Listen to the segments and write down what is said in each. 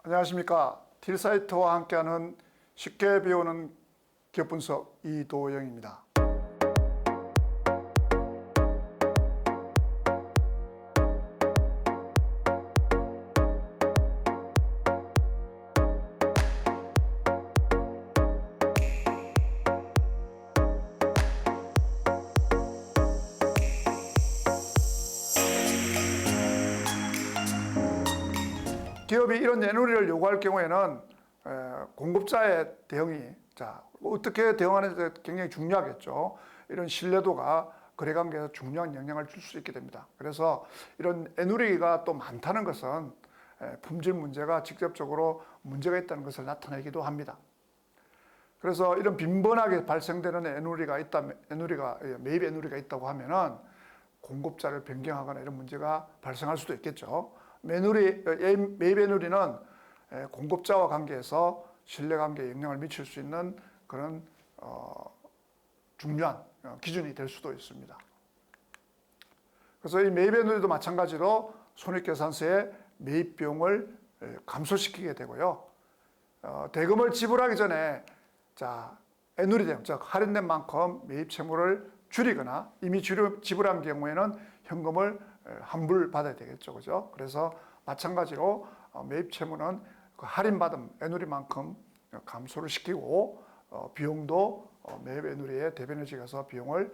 안녕하십니까. 딜사이트와 함께하는 쉽게 배우는 기업 분석 이도영입니다. 기업이 이런 내놓이를 요구할 경우에는 공급자의 대응이 어떻게 대응하는지 굉장히 중요하겠죠. 이런 신뢰도가 거래관계에서 중요한 영향을 줄 수 있게 됩니다. 그래서 이런 애누리가 또 많다는 것은 품질 문제가 직접적으로 문제가 있다는 것을 나타내기도 합니다. 그래서 이런 빈번하게 발생되는 매입 애누리가 있다고 하면은 공급자를 변경하거나 이런 문제가 발생할 수도 있겠죠. 매입 애누리는 공급자와 관계에서 신뢰관계에 영향을 미칠 수 있는 그런 중요한 기준이 될 수도 있습니다. 그래서 이 매입 애누리도 마찬가지로 손익계산서의 매입 비용을 감소시키게 되고요. 대금을 지불하기 전에 애누리된, 즉 할인된 만큼 매입 채무를 줄이거나 이미 지불한 경우에는 현금을 환불받아야 되겠죠. 그죠? 그래서 마찬가지로 매입 채무는 그 할인받은 애누리만큼 감소를 시키고 비용도 매입 애누리의 대변을 지어서 비용을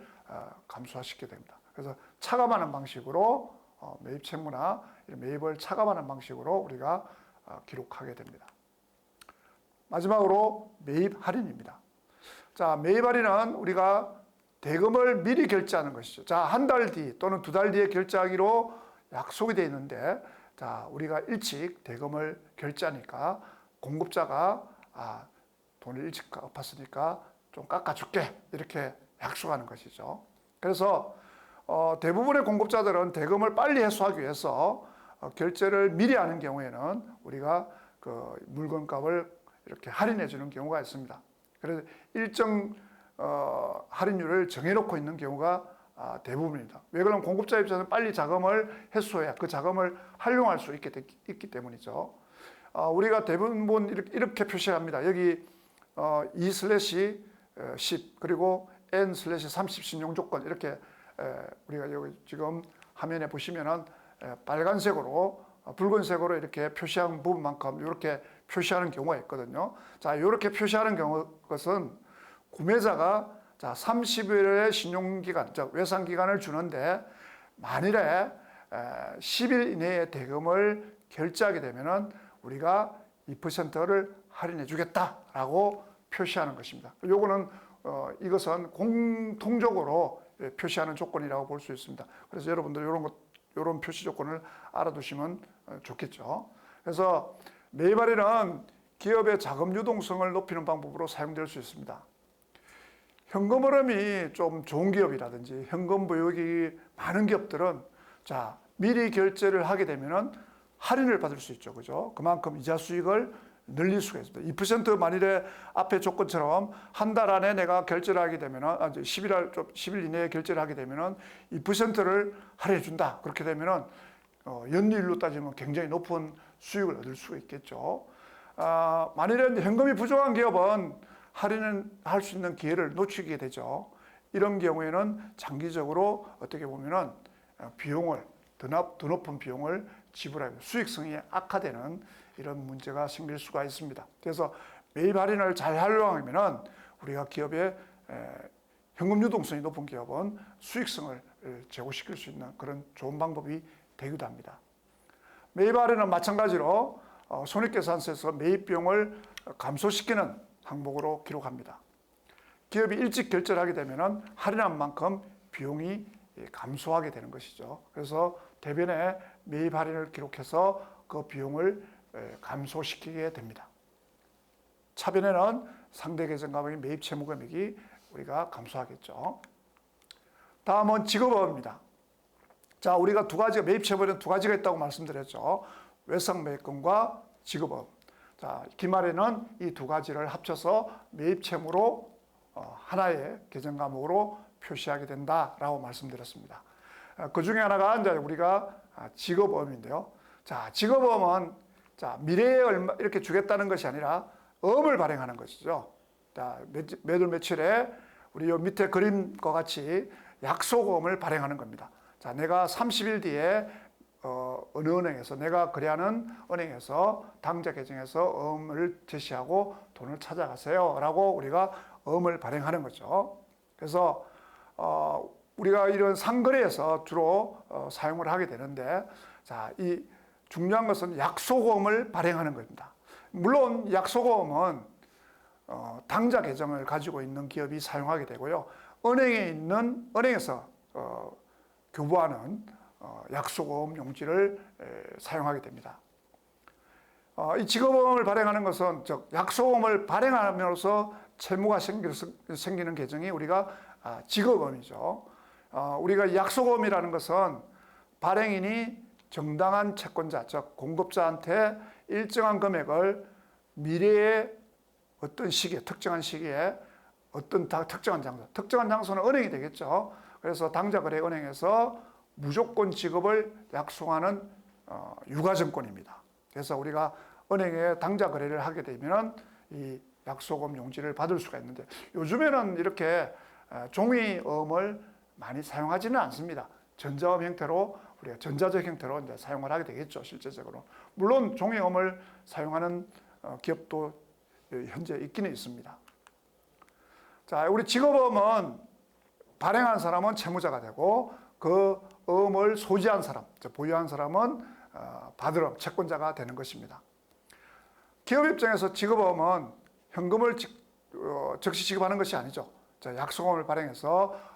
감소시키게 됩니다. 그래서 차감하는 방식으로 매입 채무나 매입을 차감하는 방식으로 우리가 기록하게 됩니다. 마지막으로 매입 할인입니다. 매입 할인은 우리가 대금을 미리 결제하는 것이죠. 한 달 뒤 또는 두 달 뒤에 결제하기로 약속이 되어 있는데, 우리가 일찍 대금을 결제하니까 공급자가 돈을 일찍 갚았으니까 좀 깎아줄게 이렇게 약속하는 것이죠. 그래서 대부분의 공급자들은 대금을 빨리 회수하기 위해서 결제를 미리 하는 경우에는 우리가 그 물건값을 이렇게 할인해 주는 경우가 있습니다. 그래서 일정 할인율을 정해놓고 있는 경우가 대부분입니다. 왜 그러면 공급자 입장에서는 빨리 자금을 회수해야 그 자금을 활용할 수 있기 때문이죠. 우리가 대부분 이렇게 표시합니다. 여기 2/10 그리고 N/30 신용조건 이렇게 우리가 여기 지금 화면에 보시면은 빨간색으로 붉은색으로 이렇게 표시한 부분만큼 이렇게 표시하는 경우가 있거든요. 이렇게 표시하는 것은 구매자가 30일의 신용기간, 즉 외상기간을 주는데 만일에 10일 이내에 대금을 결제하게 되면은 우리가 2%를 할인해 주겠다라고 표시하는 것입니다. 이것은 공통적으로 표시하는 조건이라고 볼 수 있습니다. 그래서 여러분들 이런 표시 조건을 알아두시면 좋겠죠. 그래서 매입 할인은 기업의 자금 유동성을 높이는 방법으로 사용될 수 있습니다. 현금 흐름이 좀 좋은 기업이라든지 현금 보유액이 많은 기업들은 미리 결제를 하게 되면은 할인을 받을 수 있죠. 그죠? 그만큼 이자 수익을 늘릴 수가 있습니다. 2% 만일에 앞에 조건처럼 한 달 안에 내가 결제를 하게 되면은 10일 이내에 결제를 하게 되면은 2%를 할인해 준다. 그렇게 되면은 연이율로 따지면 굉장히 높은 수익을 얻을 수가 있겠죠. 만일에 현금이 부족한 기업은 할인을 할 수 있는 기회를 놓치게 되죠. 이런 경우에는 장기적으로 어떻게 보면은 더 높은 비용을 지불하고 수익성이 악화되는 이런 문제가 생길 수가 있습니다. 그래서 매입 할인을 잘 활용하면은 우리가 기업의 현금 유동성이 높은 기업은 수익성을 제고시킬 수 있는 그런 좋은 방법이 되기도 합니다. 매입 할인은 마찬가지로 손익계산서에서 매입 비용을 감소시키는 항목으로 기록합니다. 기업이 일찍 결제를 하게 되면 할인한 만큼 비용이 감소하게 되는 것이죠. 그래서 대변에 매입 할인을 기록해서 그 비용을 감소시키게 됩니다. 차변에는 상대 계정 가액 매입 채무 금액이 우리가 감소하겠죠. 다음은 지급업입니다. 우리가 매입 채무에는 두 가지가 있다고 말씀드렸죠. 외상 매입금과 지급업. 기말에는 이 두 가지를 합쳐서 매입 채무로 하나의 계정 과목으로 표시하게 된다라고 말씀드렸습니다. 그 중에 하나가 이제 우리가 지급업인데요. 지급업은 자, 미래에 얼마 이렇게 주겠다는 것이 아니라 어음을 발행하는 것이죠. 자, 매달 며칠에 우리 요 밑에 그림과 같이 약속어음을 발행하는 겁니다. 자, 내가 30일 뒤에 어느 은행에서 내가 거래하는 은행에서 당좌 계정에서 어음을 제시하고 돈을 찾아가세요 라고 우리가 어음을 발행하는 거죠. 그래서 우리가 이런 상거래에서 주로 사용을 하게 되는데, 자, 이 중요한 것은 약속어음을 발행하는 겁니다. 물론 약속어음은 당좌 계정을 가지고 있는 기업이 사용하게 되고요. 은행에서 교부하는 약속어음 용지를 사용하게 됩니다. 이 직업어음을 발행하는 것은 즉 약속어음을 발행함으로써 채무가 생기는 계정이 우리가 직업어음이죠. 우리가 약속어음이라는 것은 발행인이 정당한 채권자, 즉 공급자한테 일정한 금액을 미래의 어떤 시기에, 특정한 시기에 어떤 특정한 장소는 은행이 되겠죠. 그래서 당좌거래은행에서 무조건 지급을 약속하는 유가증권입니다. 그래서 우리가 은행에 당좌거래를 하게 되면 이 약속어음 용지를 받을 수가 있는데, 요즘에는 이렇게 종이어음을 많이 사용하지는 않습니다. 전자어음 형태로, 우리가 전자적 형태로 이제 사용을 하게 되겠죠, 실제적으로. 물론 종이어음을 사용하는 기업도 현재 있기는 있습니다. 자, 우리 직업어음은 발행한 사람은 채무자가 되고, 그 어음을 소지한 사람, 보유한 사람은 받으러 채권자가 되는 것입니다. 기업 입장에서 직업어음은 현금을 즉시 지급하는 것이 아니죠. 자, 약속어음을 발행해서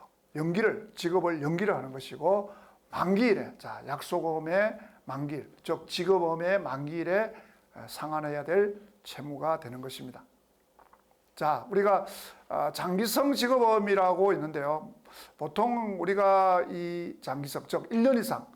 직업을 연기를 하는 것이고, 만기일에, 자, 약속어음의 만기일, 즉 직업어음의 만기일에 상환해야 될 채무가 되는 것입니다. 자, 우리가 장기성 직업어음이라고 있는데요. 보통 우리가 이 장기성, 즉 1년 이상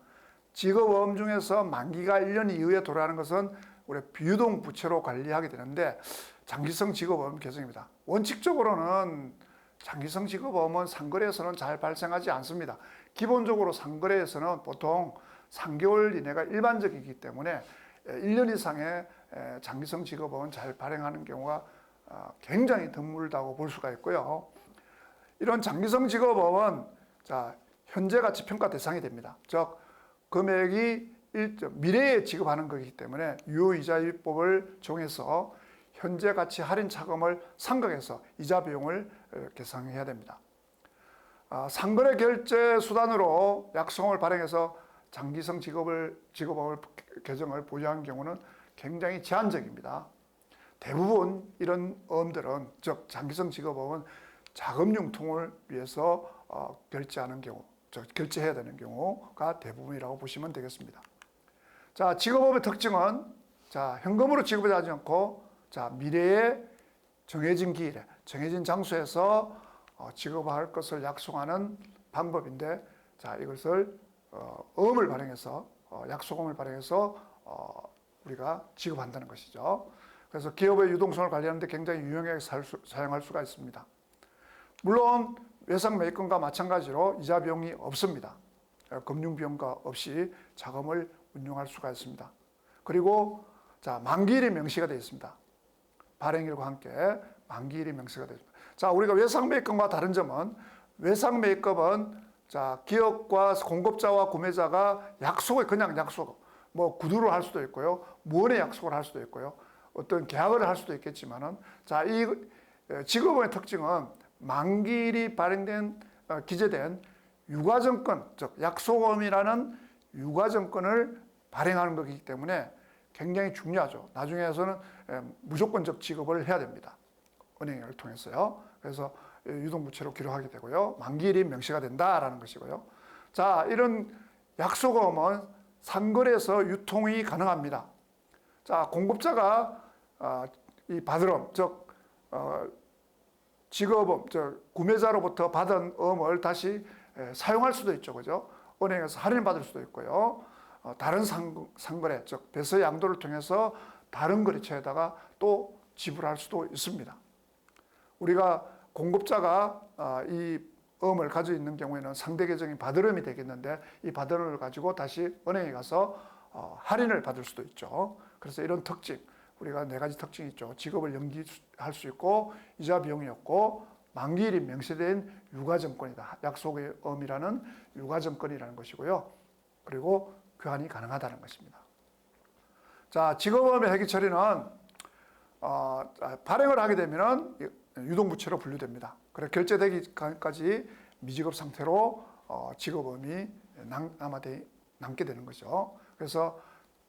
직업어음 중에서 만기가 1년 이후에 돌아가는 것은 우리 비유동 부채로 관리하게 되는데, 장기성 직업어음 계정입니다. 원칙적으로는 장기성 직업어음은 상거래에서는 잘 발생하지 않습니다. 기본적으로 상거래에서는 보통 3개월 이내가 일반적이기 때문에 1년 이상의 장기성 직업어음은 잘 발행하는 경우가 굉장히 드물다고 볼 수가 있고요. 이런 장기성 직업어음은 현재가치 평가 대상이 됩니다. 즉 금액이 미래에 지급하는 것이기 때문에 유효이자율법을 정해서 현재가치 할인 차금을 상각해서 이자 비용을 계상해야 됩니다. 상거래 결제 수단으로 약속어음을 발행해서 장기성 직업어음 계정을 보유한 경우는 굉장히 제한적입니다. 대부분 이런 어음들은, 즉 장기성 직업어음은 자금 융통을 위해서 결제하는 경우, 즉 결제해야 되는 경우가 대부분이라고 보시면 되겠습니다. 자, 직업어음의 특징은 현금으로 지급을 하지 않고 미래에 정해진 기일에 정해진 장소에서 지급할 것을 약속하는 방법인데, 이것을 어음을 발행해서 약속어음을 발행해서 우리가 지급한다는 것이죠. 그래서 기업의 유동성을 관리하는 데 굉장히 유용하게 사용할 수가 있습니다. 물론 외상 매입금과 마찬가지로 이자 비용이 없습니다. 금융 비용과 없이 자금을 운용할 수가 있습니다. 그리고 만기일이 명시가 되어 있습니다. 발행일과 함께 만기일이 명시가 되어 있습니다. 우리가 외상 매입금과 다른 점은, 외상 매입금은 기업과 공급자와 구매자가 그냥 약속, 구두로 할 수도 있고요, 무언의 약속을 할 수도 있고요, 어떤 계약을 할 수도 있겠지만은, 이 직업의 특징은 만기일이 기재된 유가증권, 즉 약속어음이라는 유가증권을 발행하는 것이기 때문에 굉장히 중요하죠. 나중에서는 무조건적 지급을 해야 됩니다. 은행을 통해서요. 그래서 유동부채로 기록하게 되고요, 만기일이 명시가 된다라는 것이고요. 이런 약속어음은 상거래에서 유통이 가능합니다. 공급자가 이 받으럼, 즉 직업어음, 즉 구매자로부터 받은 어음을 다시 사용할 수도 있죠, 그죠? 은행에서 할인받을 수도 있고요. 다른 상거래, 즉 배서 양도를 통해서 다른 거래처에다가 또 지불할 수도 있습니다. 우리가 공급자가 이 어음을 가지고 있는 경우에는 상대 계정이 받으름이 되겠는데, 이 받으름을 가지고 다시 은행에 가서 할인을 받을 수도 있죠. 그래서 이런 특징, 우리가 네 가지 특징이 있죠. 직업을 연기할 수 있고, 이자 비용이 없고, 만기일이 명시된 유가증권이다. 약속의 의미라는 유가증권이라는 것이고요. 그리고 교환이 가능하다는 것입니다. 자, 직업음의 회계 처리는 발행을 하게 되면 유동부채로 분류됩니다. 그래 결제되기까지 미지급 상태로 직업음이 남게 되는 거죠. 그래서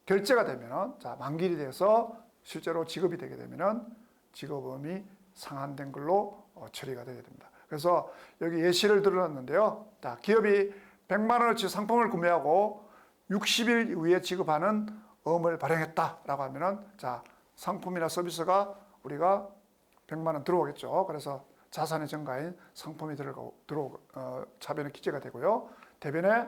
결제가 되면 만기일이 돼서 실제로 지급이 되게 되면 직업음이 상환된 걸로 처리가 되게 됩니다. 그래서 여기 예시를 들어놨는데요. 자, 기업이 100만 원어치 상품을 구매하고 60일 이후에 지급하는 어음을 발행했다라고 하면은 상품이나 서비스가 우리가 100만 원 들어오겠죠. 그래서 자산의 증가인 상품이 차변에 기재가 되고요. 대변에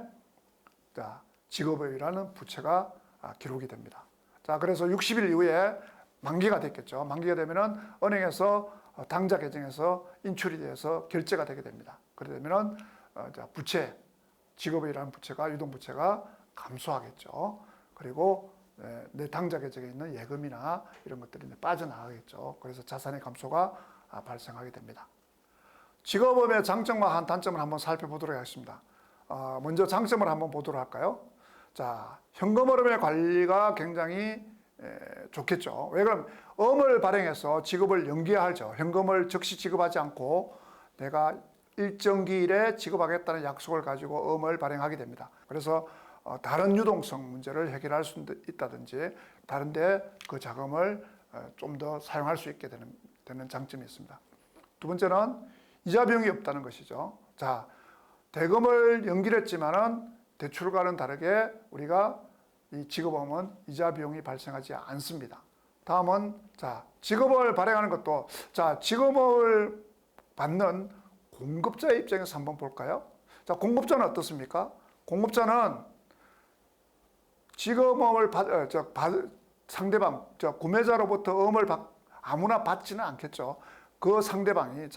직업의라는 부채가 기록이 됩니다. 자, 그래서 60일 이후에 만기가 됐겠죠. 만기가 되면은 은행에서 당좌 계정에서 인출이 돼서 결제가 되게 됩니다. 그러게 되면은 부채, 직업의라는 부채가 유동부채가 감소하겠죠. 그리고 내 당좌 계정에 있는 예금이나 이런 것들이 빠져나가겠죠. 그래서 자산의 감소가 발생하게 됩니다. 직업음의 장점과 단점을 한번 살펴보도록 하겠습니다. 먼저 장점을 한번 보도록 할까요? 자, 현금 흐름의 관리가 굉장히 좋겠죠. 왜 그러면 음을 발행해서 지급을 연기하죠. 현금을 즉시 지급하지 않고 내가 일정 기일에 지급하겠다는 약속을 가지고 음을 발행하게 됩니다. 그래서 다른 유동성 문제를 해결할 수 있다든지 다른데 그 자금을 좀 더 사용할 수 있게 되는 장점이 있습니다. 두 번째는 이자 비용이 없다는 것이죠. 자, 대금을 연기를 했지만은 대출과는 다르게 우리가 이 직업음은 이자 비용이 발생하지 않습니다. 다음은 직업을 발행하는 것도 직업을 받는 공급자의 입장에서 한번 볼까요? 자, 공급자는 어떻습니까? 공급자는 직업음을 상대방 구매자로부터 음을 아무나 받지는 않겠죠. 그 상대방이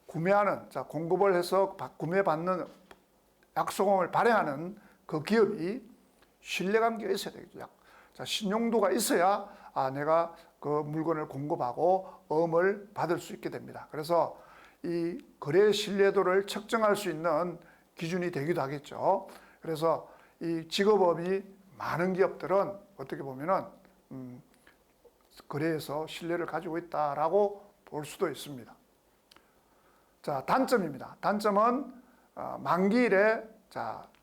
구매하는 공급을 해서 구매받는 약속음을 발행하는 그 기업이 신뢰관계가 있어야 되겠죠. 신용도가 있어야 내가 그 물건을 공급하고 음을 받을 수 있게 됩니다. 그래서 이 거래 신뢰도를 측정할 수 있는 기준이 되기도 하겠죠. 그래서 이 직업음이 많은 기업들은 어떻게 보면은 거래에서 신뢰를 가지고 있다라고 볼 수도 있습니다. 자, 단점입니다. 단점은 만기일에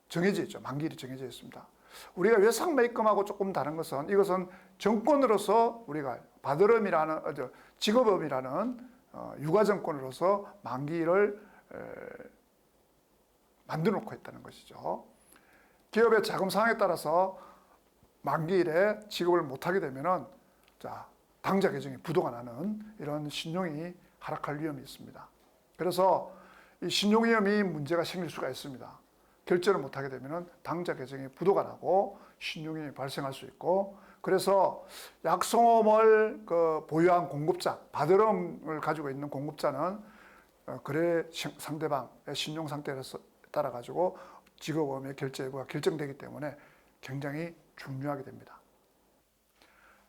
정해져 있죠. 만기일이 정해져 있습니다. 우리가 외상매입금하고 조금 다른 것은 이것은 정권으로서 우리가 직업음이라는 유가증권으로서 만기일을 만들어 놓고 있다는 것이죠. 기업의 자금 상황에 따라서 만기일에 지급을 못하게 되면은 당좌 계정이 부도가 나는 이런 신용이 하락할 위험이 있습니다. 그래서 이 신용 위험이 문제가 생길 수가 있습니다. 결제를 못하게 되면은 당좌 계정이 부도가 나고 신용이 발생할 수 있고, 그래서 약속음을 보유한 공급자, 받을음을 가지고 있는 공급자는 거래 상대방의 신용 상태에 따라 가지고 직업음의 결제 여부가 결정되기 때문에 굉장히 중요하게 됩니다.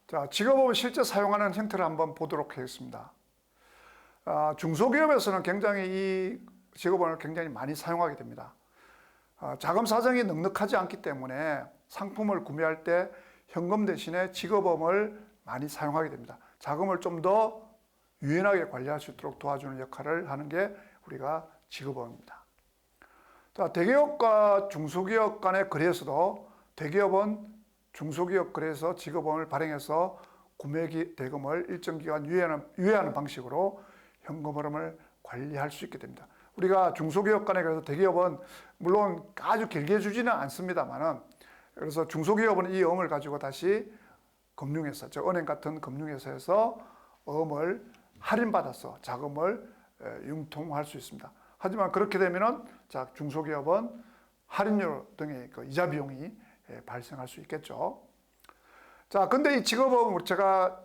자, 직업음을 실제 사용하는 형태를 한번 보도록 하겠습니다. 중소기업에서는 굉장히 이 직업음을 굉장히 많이 사용하게 됩니다. 자금 사정이 넉넉하지 않기 때문에 상품을 구매할 때 현금 대신에 직업음을 많이 사용하게 됩니다. 자금을 좀 더 유연하게 관리할 수 있도록 도와주는 역할을 하는 게 우리가 직업음입니다. 자, 대기업과 중소기업 간의 거래에서도 대기업은 중소기업 거래에서 직업음을 발행해서 구매 대금을 일정 기간 유예하는 방식으로 현금 흐름을 관리할 수 있게 됩니다. 우리가 중소기업 간에 그래서 대기업은 물론 아주 길게 주지는 않습니다만은, 그래서 중소기업은 이 음을 가지고 다시 금융회사, 즉 은행 같은 금융회사에서 음을 할인받아서 자금을 융통할 수 있습니다. 하지만 그렇게 되면은 중소기업은 할인료 등의 이자 비용이 발생할 수 있겠죠. 자, 근데 이 직업음은 제가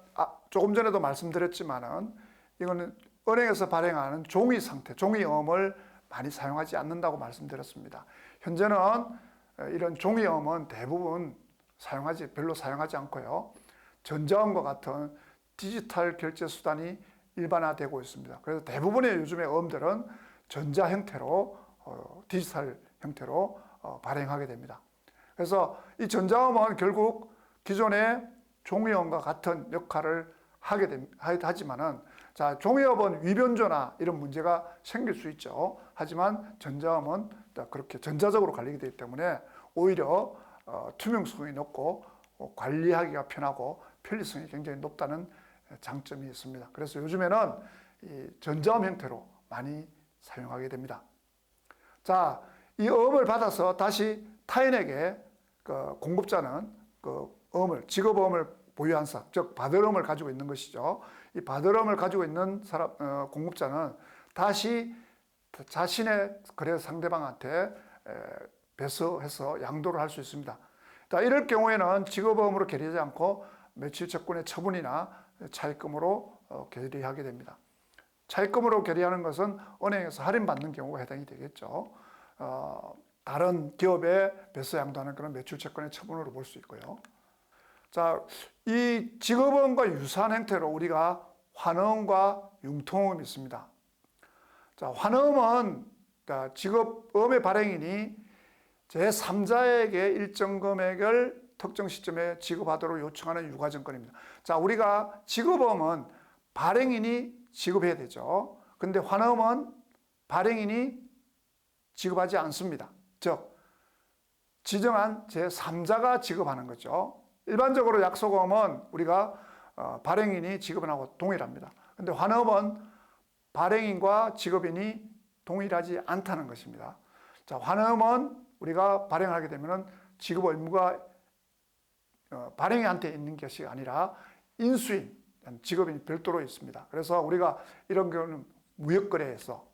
조금 전에도 말씀드렸지만은 이거는 은행에서 발행하는 종이 상태, 종이음을 많이 사용하지 않는다고 말씀드렸습니다. 현재는 이런 종이음은 대부분 별로 사용하지 않고요. 전자음과 같은 디지털 결제 수단이 일반화되고 있습니다. 그래서 대부분의 요즘의 어음들은 전자 형태로 디지털 형태로 발행하게 됩니다. 그래서 이 전자음은 결국 기존의 종이음과 같은 역할을 하지만은, 자, 종이음은 위변조나 이런 문제가 생길 수 있죠. 하지만 전자음은 그렇게 전자적으로 관리가 되기 때문에 오히려 투명성이 높고 관리하기가 편하고 편리성이 굉장히 높다는 장점이 있습니다. 그래서 요즘에는 이 전자음 형태로 많이 사용하게 됩니다. 자, 이 어음을 받아서 다시 타인에게 공급자는 직업어음을 보유한 사람, 즉 받을 어음을 가지고 있는 것이죠. 이 받을 어음을 가지고 있는 사람, 공급자는 다시 자신의 거래 상대방한테 배서해서 양도를 할 수 있습니다. 자, 이럴 경우에는 직업어음으로 계리하지 않고 매출채권의 처분이나 차입금으로 계리하게 됩니다. 차입금으로 계리하는 것은 은행에서 할인받는 경우가 해당이 되겠죠. 다른 기업에 배서 양도하는 그런 매출채권의 처분으로 볼 수 있고요. 자, 이 직업어음과 유사한 형태로 우리가 환어음과 융통어음이 있습니다. 자, 환어음은 직업어음의 발행인이 제3자에게 일정 금액을 특정 시점에 지급하도록 요청하는 유가증권입니다. 자, 우리가 직업어음은 발행인이 지급해야 되죠. 근데 환어음은 발행인이 지급하지 않습니다. 즉, 지정한 제3자가 지급하는 거죠. 일반적으로 약속어음은 우리가 발행인이 지급하고 동일합니다. 근데 환어음은 발행인과 지급인이 동일하지 않다는 것입니다. 자, 환어음은 우리가 발행하게 되면 지급 의무가 발행인한테 있는 것이 아니라 인수인, 직업인이 별도로 있습니다. 그래서 우리가 이런 경우는 무역거래에서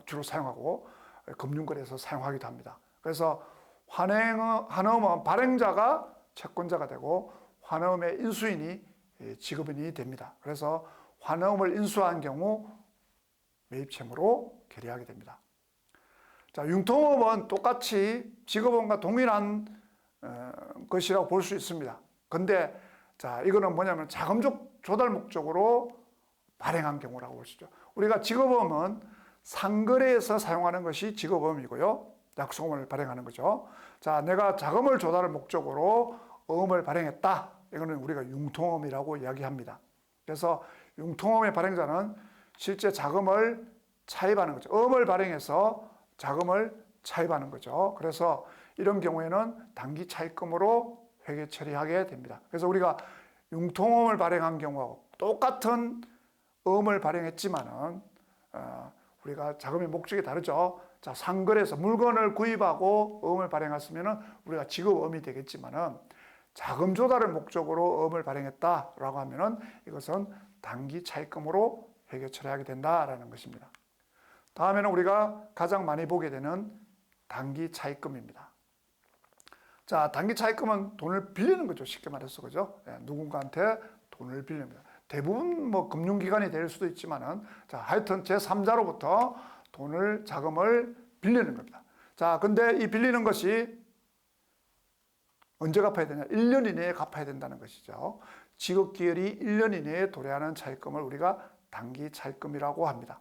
주로 사용하고 금융거래에서 사용하기도 합니다. 그래서 환어음은 발행자가 채권자가 되고 환어음의 인수인이 지급인이 됩니다. 그래서 환어음을 인수한 경우 매입채무로 계리하게 됩니다. 자, 융통어음은 똑같이 직업어음과 동일한 것이라고 볼 수 있습니다. 근데 자, 이거는 뭐냐면 자금 조달 목적으로 발행한 경우라고 볼 수 있죠. 우리가 직업어음은 상거래에서 사용하는 것이 직업어음이고요. 약속어음을 발행하는 거죠. 자, 내가 자금을 조달할 목적으로 어음을 발행했다. 이거는 우리가 융통어음이라고 이야기합니다. 그래서 융통어음의 발행자는 실제 자금을 차입하는 거죠. 어음을 발행해서 자금을 차입하는 거죠. 그래서 이런 경우에는 단기 차입금으로 회계 처리하게 됩니다. 그래서 우리가 융통어음을 발행한 경우하고 똑같은 어음을 발행했지만은 우리가 자금의 목적이 다르죠. 자, 상거래에서 물건을 구입하고 어음을 발행했으면은 우리가 직업어음이 되겠지만은 자금 조달을 목적으로 어음을 발행했다라고 하면은 이것은 단기 차입금으로 회계 처리하게 된다라는 것입니다. 다음에는 우리가 가장 많이 보게 되는 단기 차입금입니다. 자, 단기 차입금은 돈을 빌리는 거죠. 쉽게 말해서, 그죠? 누군가한테 돈을 빌립니다. 대부분 뭐 금융기관이 될 수도 있지만은, 자, 하여튼 제3자로부터 자금을 빌리는 겁니다. 자, 근데 이 빌리는 것이 언제 갚아야 되냐? 1년 이내에 갚아야 된다는 것이죠. 지급기일이 1년 이내에 도래하는 차입금을 우리가 단기 차입금이라고 합니다.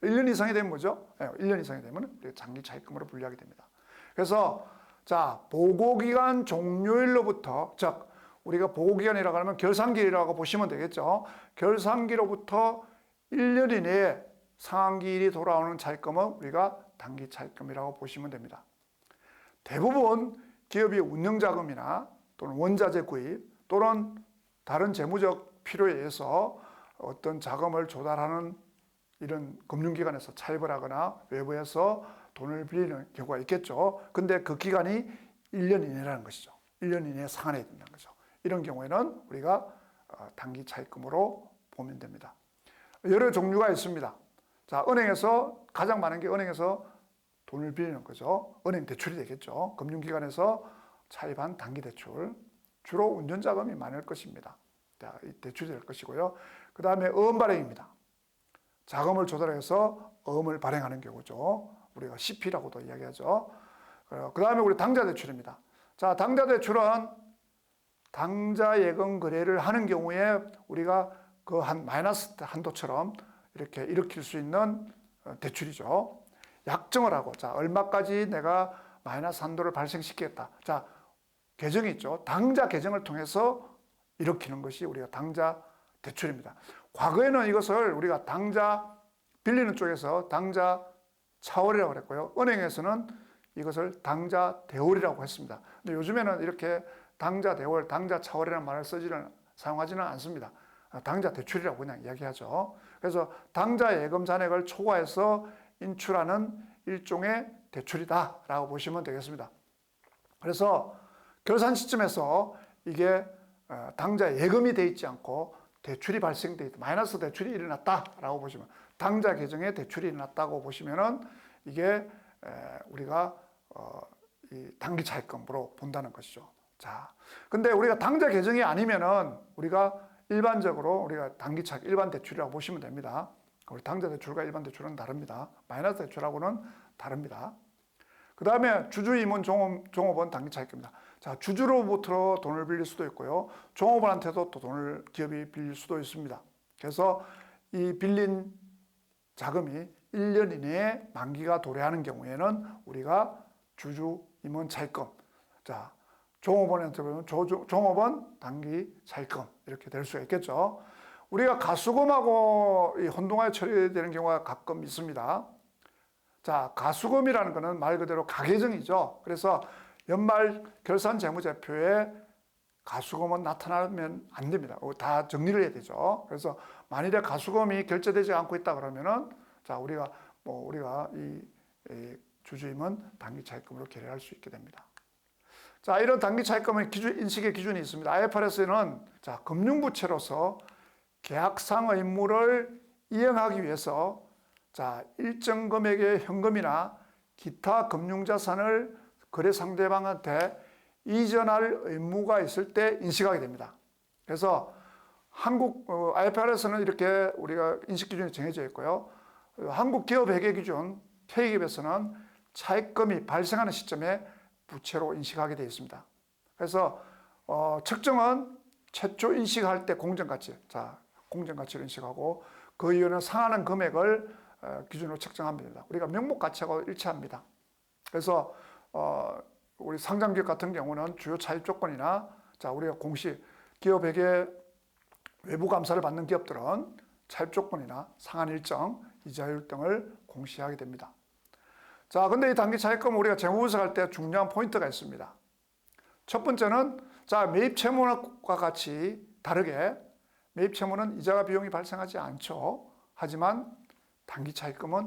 1년 이상이 되면 뭐죠? 1년 이상이 되면 장기 차입금으로 분류하게 됩니다. 그래서 자, 보고기간 종료일로부터, 즉 우리가 보고기간이라고 하면 결산기일이라고 보시면 되겠죠. 결산기로부터 1년 이내에 상환기일이 돌아오는 차입금은 우리가 단기 차입금이라고 보시면 됩니다. 대부분 기업이 운영자금이나 또는 원자재 구입 또는 다른 재무적 필요에 의해서 어떤 자금을 조달하는 이런 금융기관에서 차입을 하거나 외부에서 돈을 빌리는 경우가 있겠죠. 근데 그 기간이 1년 이내라는 것이죠. 1년 이내에 상환해야 된다는 거죠. 이런 경우에는 우리가 단기 차입금으로 보면 됩니다. 여러 종류가 있습니다. 자, 은행에서 가장 많은 게 은행에서 돈을 빌리는 거죠. 은행 대출이 되겠죠. 금융기관에서 차입한 단기 대출. 주로 운전자금이 많을 것입니다. 자, 이 대출이 될 것이고요. 그 다음에 어음 발행입니다. 자금을 조달해서 어음을 발행하는 경우죠. 우리가 CP라고도 이야기하죠. 그 다음에 우리 당좌 대출입니다. 자, 당좌 대출은 당좌 예금 거래를 하는 경우에 우리가 그 한 마이너스 한도처럼 이렇게 일으킬 수 있는 대출이죠. 약정을 하고, 자, 얼마까지 내가 마이너스 한도를 발생시키겠다. 자, 계정이 있죠. 당좌 계정을 통해서 일으키는 것이 우리가 당좌 대출입니다. 과거에는 이것을 우리가 당좌 빌리는 쪽에서 당좌 차월이라고 그랬고요. 은행에서는 이것을 당좌 대월이라고 했습니다. 근데 요즘에는 이렇게 당좌 대월, 당좌 차월이라는 말을 사용하지는 않습니다. 당좌 대출이라고 그냥 이야기하죠. 그래서 당좌 예금 잔액을 초과해서 인출하는 일종의 대출이다라고 보시면 되겠습니다. 그래서 결산 시점에서 이게 당좌 예금이 돼 있지 않고 대출이 발생돼 있다, 마이너스 대출이 일어났다라고 보시면, 당좌 계정에 대출이 일어났다고 보시면은 이게 우리가 이 단기 차입금으로 본다는 것이죠. 자, 근데 우리가 당좌 계정이 아니면은 우리가 일반적으로 우리가 단기 차입 일반 대출이라고 보시면 됩니다. 우리 당좌 대출과 일반 대출은 다릅니다. 마이너스 대출하고는 다릅니다. 그 다음에 주주 임원 종업원 단기 차입금입니다. 자, 주주로부터 돈을 빌릴 수도 있고요. 종업원한테도 또 돈을 기업이 빌릴 수도 있습니다. 그래서 이 빌린 자금이 1년 이내에 만기가 도래하는 경우에는 우리가 주주 임원 차입금, 자, 종업원한테 보면 종업원 단기 차입금 이렇게 될 수가 있겠죠. 우리가 가수금하고 혼동하여 처리되는 경우가 가끔 있습니다. 자, 가수금이라는 것은 말 그대로 가계정이죠. 그래서 연말 결산 재무제표에 가수금은 나타나면 안 됩니다. 다 정리를 해야 되죠. 그래서 만일에 가수금이 결제되지 않고 있다 그러면은, 자, 우리가 이 주주임은 단기 차입금으로 계류할 수 있게 됩니다. 자, 이런 단기 차입금의 인식의 기준이 있습니다. IFRS는 자, 금융부채로서 계약상 의무를 이행하기 위해서 자, 일정 금액의 현금이나 기타 금융자산을 거래 상대방한테 이전할 의무가 있을 때 인식하게 됩니다. 그래서 한국 IFRS는 이렇게 우리가 인식 기준이 정해져 있고요. 한국 기업 회계 기준 K기업에서는 차입금이 발생하는 시점에 부채로 인식하게 되어 있습니다. 그래서 측정은 최초 인식할 때 공정가치, 자, 공정가치를 인식하고 그 이후에는 상하는 금액을 기준으로 측정합니다. 우리가 명목가치하고 일치합니다. 그래서 우리 상장기업 같은 경우는 주요 차입 조건이나, 자, 우리가 공시 기업에게 외부 감사를 받는 기업들은 차입 조건이나 상한 일정, 이자율 등을 공시하게 됩니다. 자, 근데 이 단기 차입금 우리가 재무 분석할 때 중요한 포인트가 있습니다. 첫 번째는, 자, 매입 채무와 같이 다르게 매입 채무는 이자와 비용이 발생하지 않죠. 하지만 단기 차입금은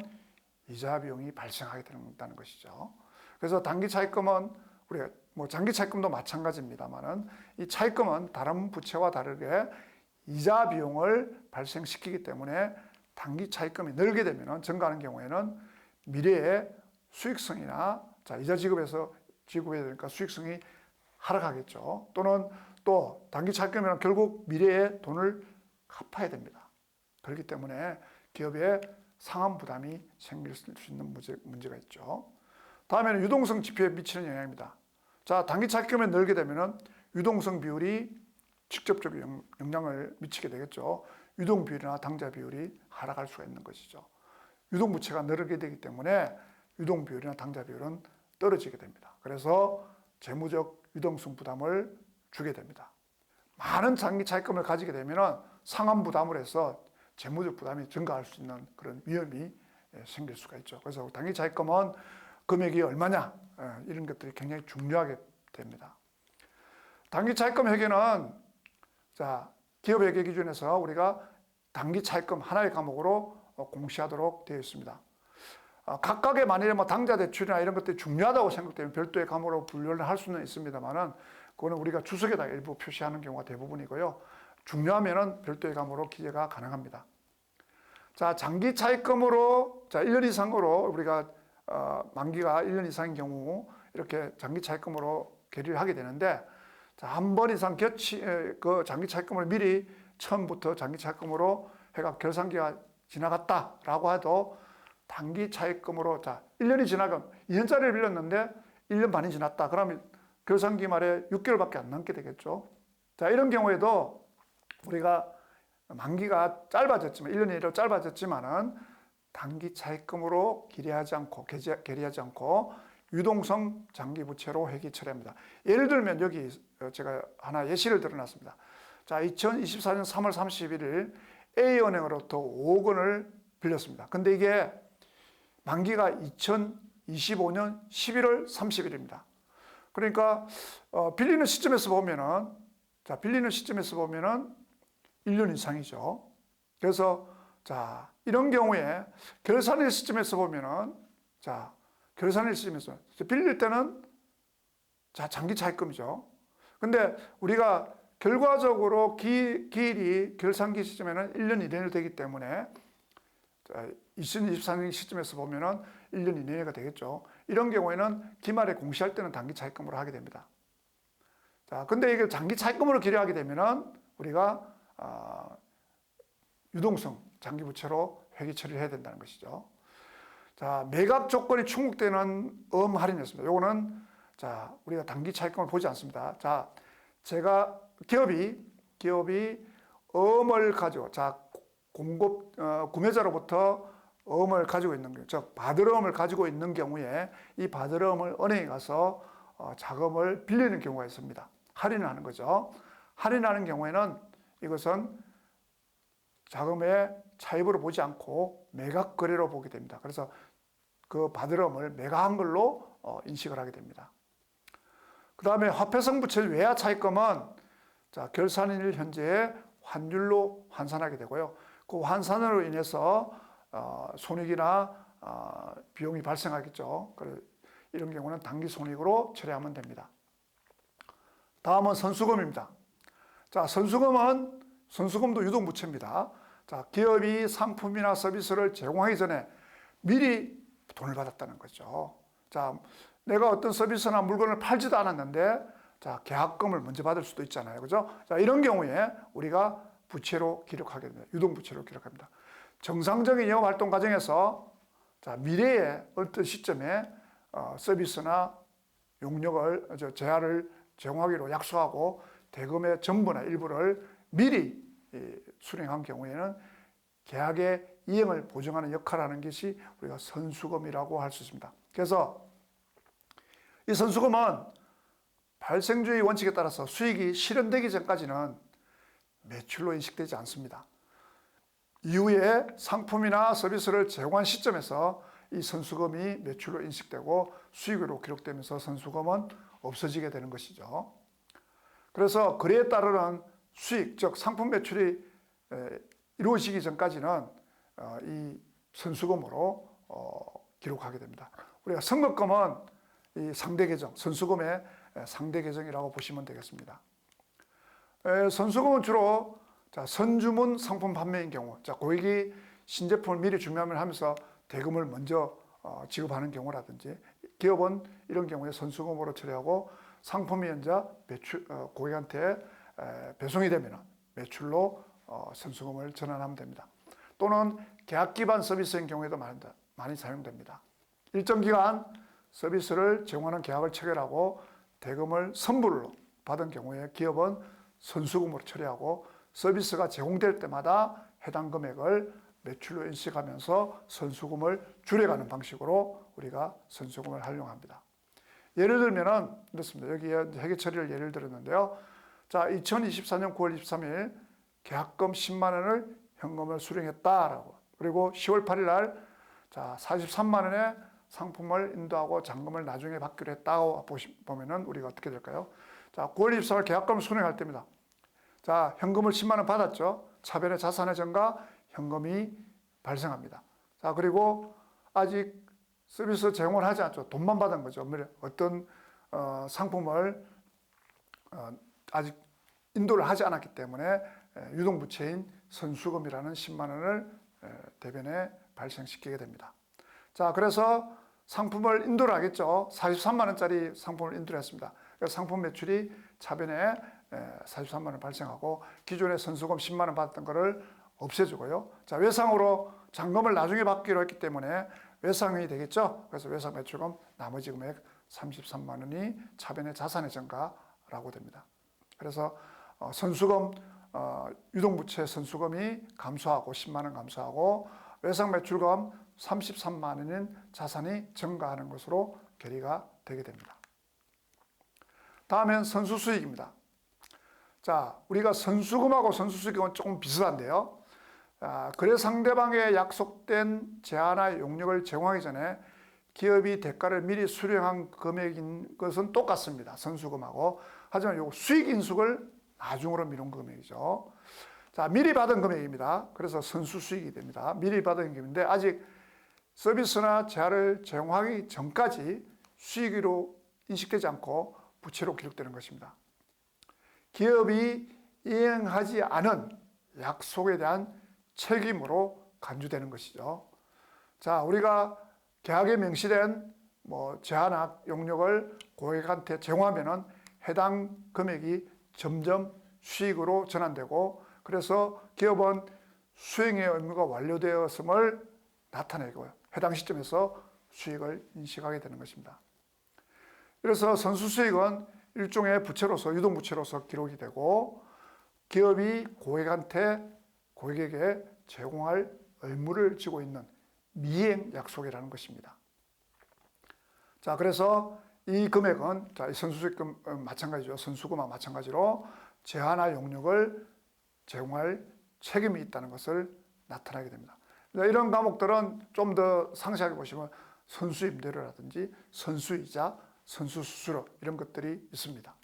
이자 비용이 발생하게 된다는 것이죠. 그래서 단기 차입금은 우리가 장기 차입금도 마찬가지입니다만은 이 차입금은 다른 부채와 다르게 이자 비용을 발생시키기 때문에 단기 차입금이 늘게 되면, 증가하는 경우에는 미래의 수익성이나, 자, 이자 지급해야 되니까 수익성이 하락하겠죠. 또는 또 단기 차입금이면 결국 미래에 돈을 갚아야 됩니다. 그렇기 때문에 기업에 상한 부담이 생길 수 있는 문제가 있죠. 다음에는 유동성 지표에 미치는 영향입니다. 자, 단기 차입금이 늘게 되면 유동성 비율이 직접적인 영향을 미치게 되겠죠. 유동 비율이나 당좌 비율이 하락할 수가 있는 것이죠. 유동 부채가 늘게 되기 때문에 유동 비율이나 당좌 비율은 떨어지게 됩니다. 그래서 재무적 유동성 부담을 주게 됩니다. 많은 단기 차입금을 가지게 되면 상한 부담을 해서 재무적 부담이 증가할 수 있는 그런 위험이 생길 수가 있죠. 그래서 단기 차입금은 금액이 얼마냐, 이런 것들이 굉장히 중요하게 됩니다. 단기 차입금 회계는, 자, 기업 회계 기준에서 우리가 단기 차입금 하나의 과목으로 공시하도록 되어 있습니다. 각각의 만일에 당좌 대출이나 이런 것들이 중요하다고 생각되면 별도의 과목으로 분류를 할 수는 있습니다만은, 그거는 우리가 주석에다 일부 표시하는 경우가 대부분이고요. 중요하면은 별도의 과목으로 기재가 가능합니다. 자, 장기 차입금으로, 자, 1년 이상으로 우리가 만기가 1년 이상인 경우 이렇게 장기 차입금으로 계류를 하게 되는데, 자, 한 번 이상 그 장기 차입금을 미리 처음부터 장기 차입금으로 해가 결산기가 지나갔다라고 해도 단기 차입금으로, 자, 1년이 지나면 2년짜리를 빌렸는데 1년 반이 지났다. 그러면 결산기 말에 6개월밖에 안 남게 되겠죠. 자, 이런 경우에도 우리가 만기가 짧아졌지만 1년 이내로 짧아졌지만은 단기 차입금으로 기리하지 않고 유동성 장기 부채로 회기 처리합니다. 예를 들면 여기 제가 하나 예시를 들어놨습니다. 자, 2024년 3월 31일 A은행으로부터 5억 원을 빌렸습니다. 근데 이게 만기가 2025년 11월 30일입니다. 그러니까 빌리는 시점에서 보면은 1년 이상이죠. 그래서 자, 이런 경우에 결산일 시점에서 보면은 결산일 시점에서 빌릴 때는 장기 차입금이죠. 근데 우리가 결과적으로 기일이 결산기 시점에는 1년 이내로 되기 때문에 2024년 시점에서 보면은 1년 이내가 되겠죠. 이런 경우에는 기말에 공시할 때는 단기 차입금으로 하게 됩니다. 자, 근데 이게 장기 차입금으로 기료하게 되면은 우리가 유동성 장기 부채로 회기 처리를 해야 된다는 것이죠. 자, 매각 조건이 충족되는 할인이었습니다. 요거는 우리가 단기 차입금을 보지 않습니다. 자, 제가 기업이 을 가지고 구매자로부터 을 가지고 있는 경우, 즉 받을 을 가지고 있는 경우에 이 받을 을 은행에 가서 자금을 빌리는 경우가 있습니다. 할인을 하는 거죠. 할인하는 경우에는 이것은 자금의 차입으로 보지 않고 매각 거래로 보게 됩니다. 그래서 그 받을 음을 매각한 걸로 인식을 하게 됩니다. 그 다음에 화폐성 부채 외야 차입금은 결산일 현재의 환율로 환산하게 되고요. 그 환산으로 인해서 손익이나 비용이 발생하겠죠. 이런 경우는 단기 손익으로 처리하면 됩니다. 다음은 선수금입니다. 자, 선수금도 유동부채입니다. 자, 기업이 상품이나 서비스를 제공하기 전에 미리 돈을 받았다는 거죠. 자, 내가 어떤 서비스나 물건을 팔지도 않았는데 계약금을 먼저 받을 수도 있잖아요. 그죠? 자, 이런 경우에 우리가 부채로 기록하게 됩니다. 유동부채로 기록합니다. 정상적인 영업활동 과정에서 미래의 어떤 시점에 서비스나 용역을 재화를 제공하기로 약속하고 대금의 전부나 일부를 미리 수령한 경우에는 계약의 이행을 보증하는 역할을 하는 것이 우리가 선수금이라고 할 수 있습니다. 그래서 이 선수금은 발생주의 원칙에 따라서 수익이 실현되기 전까지는 매출로 인식되지 않습니다. 이후에 상품이나 서비스를 제공한 시점에서 이 선수금이 매출로 인식되고 수익으로 기록되면서 선수금은 없어지게 되는 것이죠. 그래서 거래에 따르는 수익, 즉 상품 매출이 이루어지기 전까지는 이 선수금으로 기록하게 됩니다. 우리가 선급금은 이 상대 계정, 선수금의 상대 계정이라고 보시면 되겠습니다. 선수금은 주로 선주문 상품 판매인 경우, 고객이 신제품을 미리 주문을 하면서 대금을 먼저 지급하는 경우라든지, 기업은 이런 경우에 선수금으로 처리하고 상품이 현재 고객한테 배송이 되면 매출로 선수금을 전환하면 됩니다. 또는 계약 기반 서비스인 경우에도 많이 사용됩니다. 일정 기간 서비스를 제공하는 계약을 체결하고 대금을 선불로 받은 경우에 기업은 선수금으로 처리하고 서비스가 제공될 때마다 해당 금액을 매출로 인식하면서 선수금을 줄여가는 방식으로 우리가 선수금을 활용합니다. 예를 들면은 이렇습니다. 여기에 회계 처리를 예를 들었는데요. 자, 2024년 9월 23일 계약금 10만 원을 현금을 수령했다라고. 그리고 10월 8일 날 43만 원의 상품을 인도하고 잔금을 나중에 받기로 했다고 보면은 우리가 어떻게 될까요? 자, 9월 24일 계약금을 수령할 때입니다. 자, 현금을 10만 원 받았죠. 차변의 자산의 증가, 현금이 발생합니다. 자, 그리고 아직 서비스 제공을 하지 않죠. 돈만 받은 거죠. 어떤 상품을 아직 인도를 하지 않았기 때문에 유동부채인 선수금이라는 10만 원을 대변에 발생시키게 됩니다. 자, 그래서 상품을 인도를 하겠죠. 43만 원짜리 상품을 인도를 했습니다. 그래서 상품 매출이 차변에 43만 원 발생하고 기존에 선수금 10만 원 받았던 거를 없애주고요. 자, 외상으로 잔금을 나중에 받기로 했기 때문에 외상이 되겠죠. 그래서 외상 매출금 나머지 금액 33만 원이 차변의 자산의 증가라고 됩니다. 그래서 선수금 유동부채 선수금이 감소하고 10만 원 감소하고 외상 매출금 33만 원인 자산이 증가하는 것으로 결의가 되게 됩니다. 다음엔 선수수익입니다. 자, 우리가 선수금하고 선수수익은 조금 비슷한데요. 거래 상대방의 약속된 제한화 용역을 제공하기 전에 기업이 대가를 미리 수령한 금액인 것은 똑같습니다. 선수금하고. 하지만 요 수익 인숙을 나중으로 미룬 금액이죠. 자, 미리 받은 금액입니다. 그래서 선수수익이 됩니다. 미리 받은 금액인데 아직 서비스나 제한을 제공하기 전까지 수익으로 인식되지 않고 부채로 기록되는 것입니다. 기업이 이행하지 않은 약속에 대한 책임으로 간주되는 것이죠. 자, 우리가 계약에 명시된 제한학 용역을 고객한테 제공하면은 해당 금액이 점점 수익으로 전환되고, 그래서 기업은 수행의 의무가 완료되었음을 나타내고요. 해당 시점에서 수익을 인식하게 되는 것입니다. 그래서 선수수익은 일종의 부채로서, 유동부채로서 기록이 되고, 기업이 고객에게 제공할 의무를 지고 있는 미행 약속이라는 것입니다. 자, 그래서 이 금액은, 자, 이 선수수익금 마찬가지죠. 선수금과 마찬가지로 제한화 용역을 제공할 책임이 있다는 것을 나타나게 됩니다. 이런 과목들은 좀 더 상세하게 보시면 선수임대료라든지 선수이자, 선수수수료 이런 것들이 있습니다.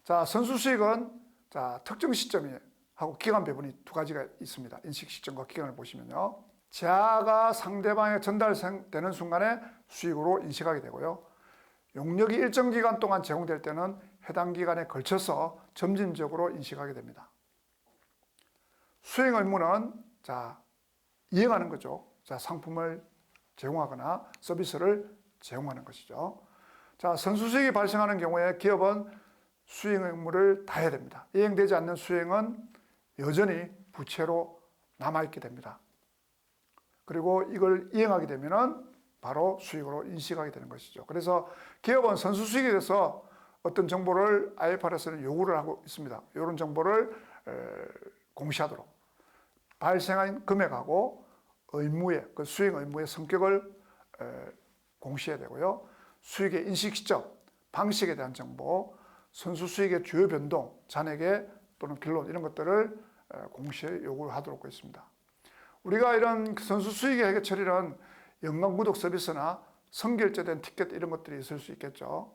자, 선수수익은 자, 특정 시점이 하고 기간 배분이 두 가지가 있습니다. 인식 시점과 기간을 보시면요. 제하가 상대방에 전달되는 순간에 수익으로 인식하게 되고요. 용역이 일정 기간 동안 제공될 때는 해당 기간에 걸쳐서 점진적으로 인식하게 됩니다. 수행 의무는 자, 이행하는 거죠. 자, 상품을 제공하거나 서비스를 제공하는 것이죠. 자, 선수수익이 발생하는 경우에 기업은 수행 의무를 다해야 됩니다. 이행되지 않는 수행은 여전히 부채로 남아있게 됩니다. 그리고 이걸 이행하게 되면 바로 수익으로 인식하게 되는 것이죠. 그래서 기업은 선수수익에 대해서 어떤 정보를 IFRS는 요구를 하고 있습니다. 이런 정보를 공시하도록. 발생한 금액하고 의무의, 그 수행 의무의 성격을 공시해야 되고요. 수익의 인식 시점, 방식에 대한 정보, 선수수익의 주요 변동, 잔액의 또는 결론 이런 것들을 공시에 요구하도록 되어 있습니다. 우리가 이런 선수수익의 회계 처리는 연간구독 서비스나 선결제된 티켓 이런 것들이 있을 수 있겠죠.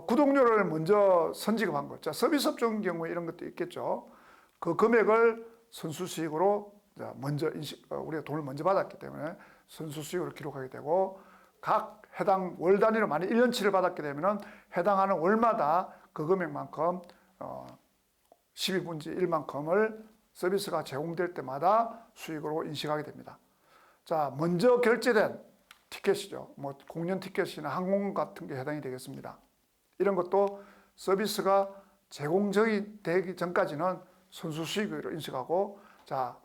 구독료를 먼저 선지급한 것, 자, 서비스업종 경우에 이런 것도 있겠죠. 그 금액을 선수수익으로 먼저 우리가 돈을 먼저 받았기 때문에 선수수익으로 기록하게 되고, 각 해당 월 단위로 만약 1년치를 받았게 되면 해당하는 월마다 그 금액만큼 12분지 1만큼을 서비스가 제공될 때마다 수익으로 인식하게 됩니다. 자, 먼저 결제된 티켓이죠. 공연 티켓이나 항공 같은 게 해당이 되겠습니다. 이런 것도 서비스가 제공적이 되기 전까지는 선수수익으로 인식하고, 자,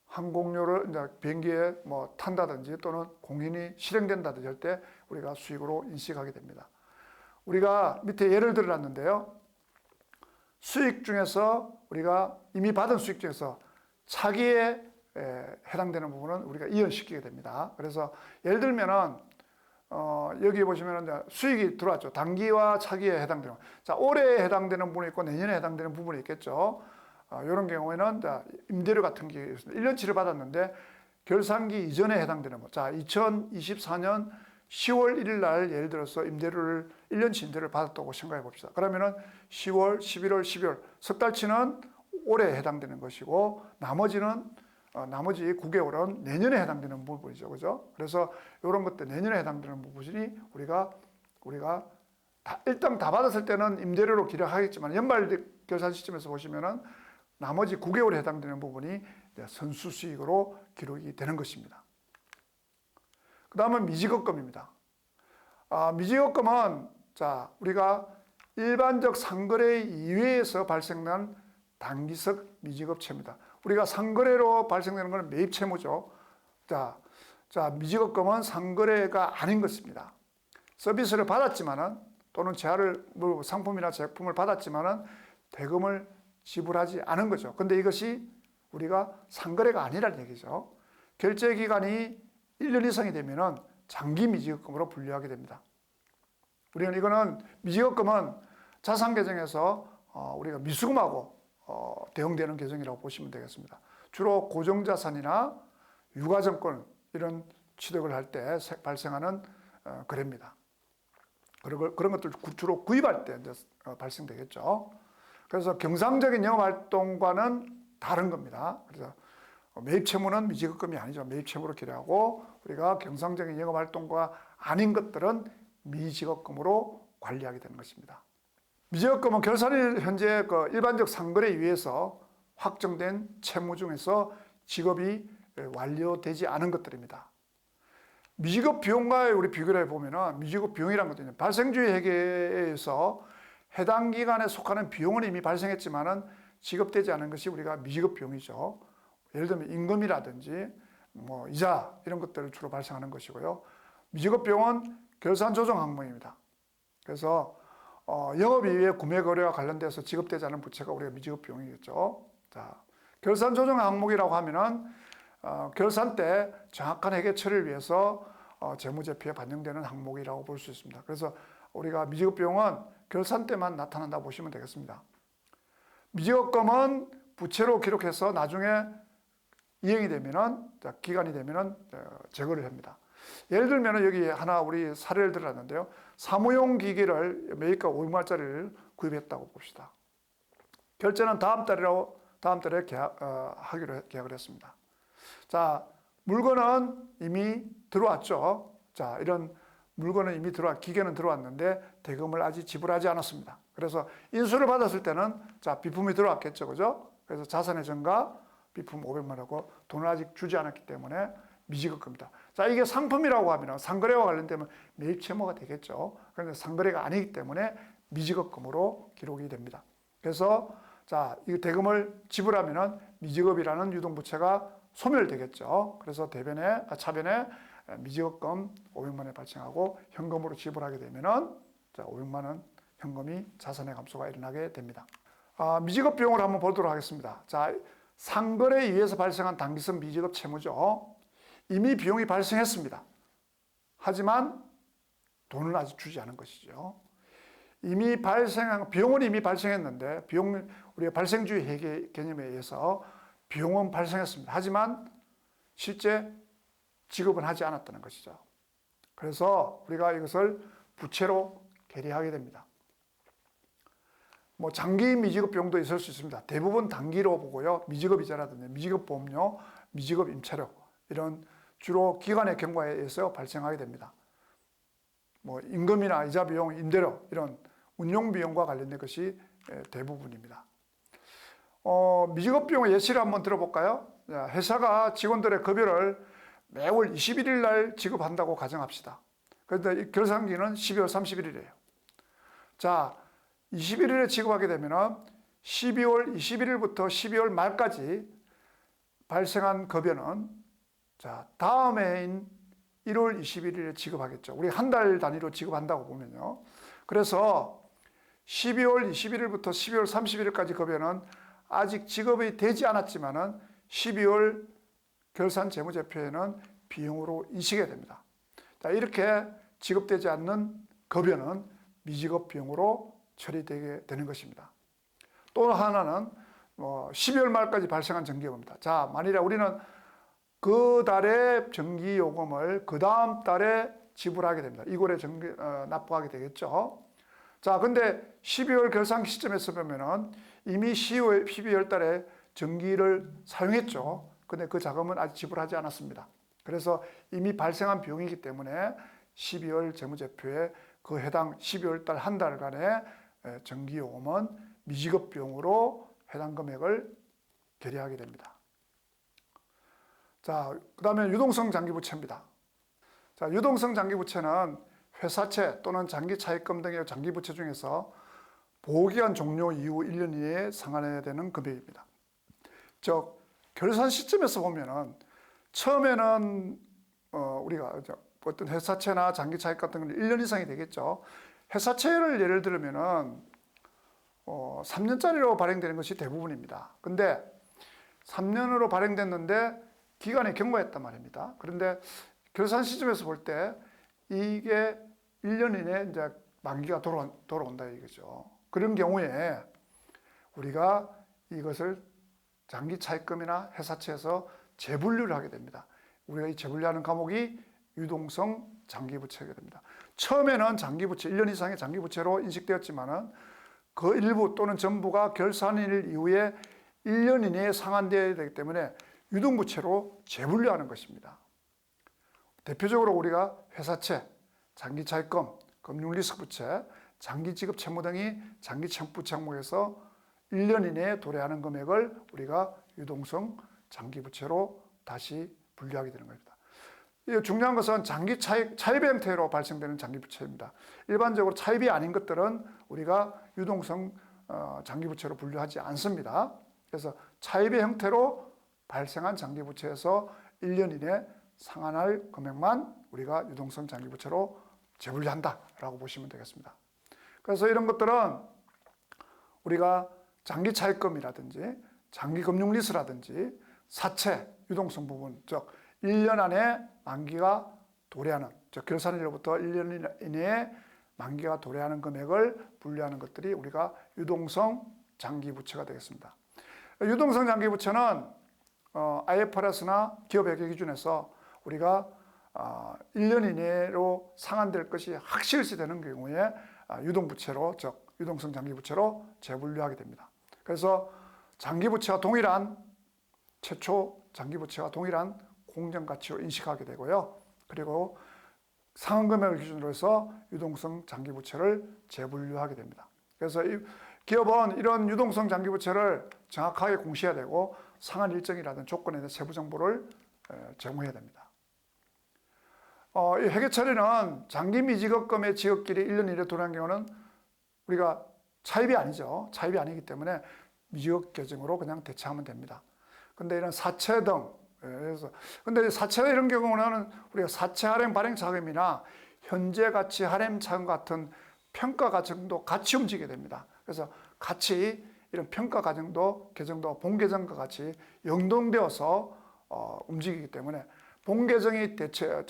항공료를 이제 비행기에 탄다든지 또는 공연이 실행된다든지 할 때 우리가 수익으로 인식하게 됩니다. 우리가 밑에 예를 들어놨는데요. 수익 중에서 우리가 이미 받은 수익 중에서 차기에 해당되는 부분은 우리가 이연시키게 됩니다. 그래서 예를 들면은 여기 보시면은 수익이 들어왔죠. 단기와 차기에 해당되는. 자, 올해에 해당되는 부분이 있고 내년에 해당되는 부분이 있겠죠. 이런 경우에는 임대료 같은 게 1년치를 받았는데 결산기 이전에 해당되는 것. 자, 2024년 10월 1일 날 예를 들어서 임대료를 1년치 임대료를 받았다고 생각해 봅시다. 그러면은 10월, 11월, 12월 석 달치는 올해에 해당되는 것이고 나머지 9개월은 내년에 해당되는 부분이죠. 그죠? 그래서 이런 것들 내년에 해당되는 부분이 우리가 일단 다 받았을 때는 임대료로 기록하겠지만 연말 결산 시점에서 보시면은 나머지 9개월에 해당되는 부분이 선수수익으로 기록이 되는 것입니다. 그 다음은 미지급금입니다. 미지급금은 자, 우리가 일반적 상거래 이외에서 발생한 단기적 미지급채입니다. 우리가 상거래로 발생되는 것은 매입채무죠. 자, 미지급금은 상거래가 아닌 것입니다. 서비스를 받았지만은 또는 재화를 뭐 상품이나 제품을 받았지만은 대금을 지불하지 않은 거죠. 근데 이것이 우리가 상거래가 아니라는 얘기죠. 결제 기간이 1년 이상이 되면은 장기 미지급금으로 분류하게 됩니다. 우리는 이거는 미지급금은 자산 계정에서 우리가 미수금하고 대응되는 계정이라고 보시면 되겠습니다. 주로 고정자산이나 유가증권 이런 취득을 할 때 발생하는 거래입니다. 그런 것들 주로 구입할 때 이제 발생되겠죠. 그래서 경상적인 영업활동과는 다른 겁니다. 그래서 매입 채무는 미지급금이 아니죠. 매입 채무로 기록하고 우리가 경상적인 영업활동과 아닌 것들은 미지급금으로 관리하게 되는 것입니다. 미지급금은 결산일 현재 일반적 상거래에 의해서 확정된 채무 중에서 지급이 완료되지 않은 것들입니다. 미지급 비용과의 우리 비교를 해보면 미지급 비용이라는 것도 있는데 발생주의 회계에서 해당 기간에 속하는 비용은 이미 발생했지만은 지급되지 않은 것이 우리가 미지급 비용이죠. 예를 들면 임금이라든지 뭐 이자 이런 것들을 주로 발생하는 것이고요. 미지급 비용은 결산 조정 항목입니다. 그래서 영업 이후에 구매 거래와 관련돼서 지급되지 않은 부채가 우리가 미지급 비용이겠죠. 자, 결산 조정 항목이라고 하면은 결산 때 정확한 회계 처리를 위해서 재무제표에 반영되는 항목이라고 볼 수 있습니다. 그래서 우리가 미지급 비용은 결산 때만 나타난다 보시면 되겠습니다. 미지급금은 부채로 기록해서 나중에 이행이 되면은 기간이 되면은 제거를 합니다. 예를 들면 여기 하나 우리 사례를 들었는데요. 사무용 기기를 매입가 500만원짜리를 구입했다고 봅시다. 결제는 다음 달에 계약을 했습니다. 자, 물건은 이미 들어왔죠. 자, 이런 물건은 이미 기계는 들어왔는데 대금을 아직 지불하지 않았습니다. 그래서 인수를 받았을 때는 자, 비품이 들어왔겠죠. 그죠? 그래서 자산의 증가, 비품 500만 원이고 돈을 아직 주지 않았기 때문에 미지급금이다. 자, 이게 상품이라고 하면 상거래와 관련되면 매입 채무가 되겠죠. 그런데 상거래가 아니기 때문에 미지급금으로 기록이 됩니다. 그래서 자, 이 대금을 지불하면은 미지급이라는 유동부채가 소멸되겠죠. 그래서 차변에 미지급금 500만 원이 발생하고 현금으로 지불하게 되면은 자, 500만 원 현금이 자산의 감소가 일어나게 됩니다. 미지급 비용을 한번 보도록 하겠습니다. 자, 상거래에 의해서 발생한 단기성 미지급 채무죠. 이미 비용이 발생했습니다. 하지만 돈을 아직 주지 않은 것이죠. 비용은 이미 발생했는데 우리가 발생주의 회계 개념에 의해서 비용은 발생했습니다. 하지만 실제 지급은 하지 않았다는 것이죠. 그래서 우리가 이것을 부채로 계리하게 됩니다. 뭐 장기 미지급 비용도 있을 수 있습니다. 대부분 단기로 보고요. 미지급 이자라든지 미지급 보험료, 미지급 임차료 이런 주로 기간의 경과에 의해서 발생하게 됩니다. 뭐 임금이나 이자 비용, 임대료 이런 운용 비용과 관련된 것이 대부분입니다. 미지급 비용의 예시를 한번 들어볼까요? 회사가 직원들의 급여를 매월 21일 날 지급한다고 가정합시다. 그런데 결산기는 12월 31일이에요. 자, 21일에 지급하게 되면 12월 21일부터 12월 말까지 발생한 급여는 자, 다음 해인 1월 21일에 지급하겠죠. 우리 한 달 단위로 지급한다고 보면요. 그래서 12월 21일부터 12월 31일까지 급여는 아직 지급이 되지 않았지만은 12월 결산 재무제표에는 비용으로 인식이 됩니다. 자, 이렇게 지급되지 않는 급여는 미지급 비용으로 처리되게 되는 것입니다. 또 하나는 12월 말까지 발생한 전기요금입니다. 자, 만일에 우리는 그 달의 전기요금을 그 다음 달에 지불하게 됩니다. 이월에 납부하게 되겠죠. 자, 근데 12월 결산 시점에서 보면은 이미 12월 달에 전기를 사용했죠. 근데 그 자금은 아직 지불하지 않았습니다. 그래서 이미 발생한 비용이기 때문에 12월 재무제표에 그 해당 12월 달 한 달간의 전기요금은 미지급 비용으로 해당 금액을 계리하게 됩니다. 자, 그 다음에 유동성 장기부채입니다. 자, 유동성 장기부채는 회사채 또는 장기차입금 등의 장기부채 중에서 보호기간 종료 이후 1년 이내에 상환해야 되는 금액입니다. 즉, 결산 시점에서 보면은 처음에는 우리가 어떤 회사채나 장기차입 같은 건 1년 이상이 되겠죠. 회사채를 예를 들면은 3년짜리로 발행되는 것이 대부분입니다. 근데 3년으로 발행됐는데 기간이 경과했단 말입니다. 그런데 결산 시점에서 볼 때 이게 1년 이내에 이제 만기가 돌아온다 이거죠. 그런 경우에 우리가 이것을 장기 차입금이나 회사채에서 재분류를 하게 됩니다. 우리가 이 재분류하는 과목이 유동성 장기부채가 됩니다. 처음에는 장기부채, 1년 이상의 장기부채로 인식되었지만은 그 일부 또는 전부가 결산일 이후에 1년 이내에 상환되어야 되기 때문에 유동부채로 재분류하는 것입니다. 대표적으로 우리가 회사채, 장기차입금, 금융리스크부채, 장기지급채무 등이 장기청부채 항목에서 1년 이내에 도래하는 금액을 우리가 유동성 장기부채로 다시 분류하게 되는 겁니다. 중요한 것은 장기 차입의 형태로 발생되는 장기부채입니다. 일반적으로 차입이 아닌 것들은 우리가 유동성 장기부채로 분류하지 않습니다. 그래서 차입의 형태로 발생한 장기부채에서 1년 이내 상환할 금액만 우리가 유동성 장기부채로 재분류한다라고 보시면 되겠습니다. 그래서 이런 것들은 우리가 장기 차입금이라든지 장기 금융리스라든지 사채 유동성 부분, 즉 1년 안에 만기가 도래하는, 즉 결산일로부터 1년 이내에 만기가 도래하는 금액을 분류하는 것들이 우리가 유동성 장기부채가 되겠습니다. 유동성 장기부채는 IFRS나 기업회계 기준에서 우리가 1년 이내로 상환될 것이 확실시 되는 경우에 유동부채로, 즉 유동성 장기부채로 재분류하게 됩니다. 그래서 장기부채와 동일한, 최초 장기부채와 동일한 공정가치로 인식하게 되고요. 그리고 상환금액을 기준으로 해서 유동성 장기부채를 재분류하게 됩니다. 그래서 이 기업은 이런 유동성 장기부채를 정확하게 공시해야 되고 상환 일정이라든 조건에 대한 세부 정보를 제공해야 됩니다. 이 회계 처리는 장기 미지급금의 지급길이 1년 이내 도래한 경우는 우리가 차입이 아니죠. 차입이 아니기 때문에 미지급 계정으로 그냥 대체하면 됩니다. 근데 이런 사채 등, 그래서 근데 사채 이런 경우는 우리가 사채 할인 발행 자금이나 현재 가치 할인 자금 같은 평가 과정도 같이 움직이게 됩니다. 그래서 같이 이런 평가 과정도 계정도 본 계정과 같이 연동되어서 움직이기 때문에 본 계정이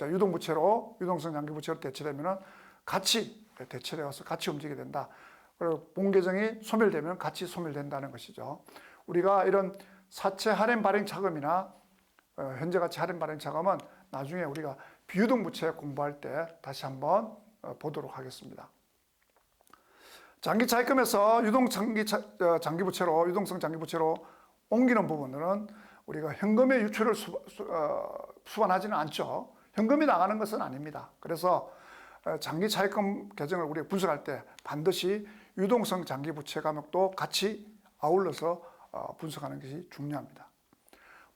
유동부채로 유동성 장기부채로 대체되면 같이 대체되어서 같이 움직이게 된다. 그리고 본 계정이 소멸되면 같이 소멸된다는 것이죠. 우리가 이런 사채 할인 발행 자금이나 현재 가치 할인 발행 자금은 나중에 우리가 비유동부채 공부할 때 다시 한번 보도록 하겠습니다. 장기 차입금에서 유동성 장기부채로 옮기는 부분들은 우리가 현금의 유출을 수반하지는 않죠. 현금이 나가는 것은 아닙니다. 그래서 장기 차입금 계정을 우리가 분석할 때 반드시 유동성 장기부채 과목도 같이 아울러서 분석하는 것이 중요합니다.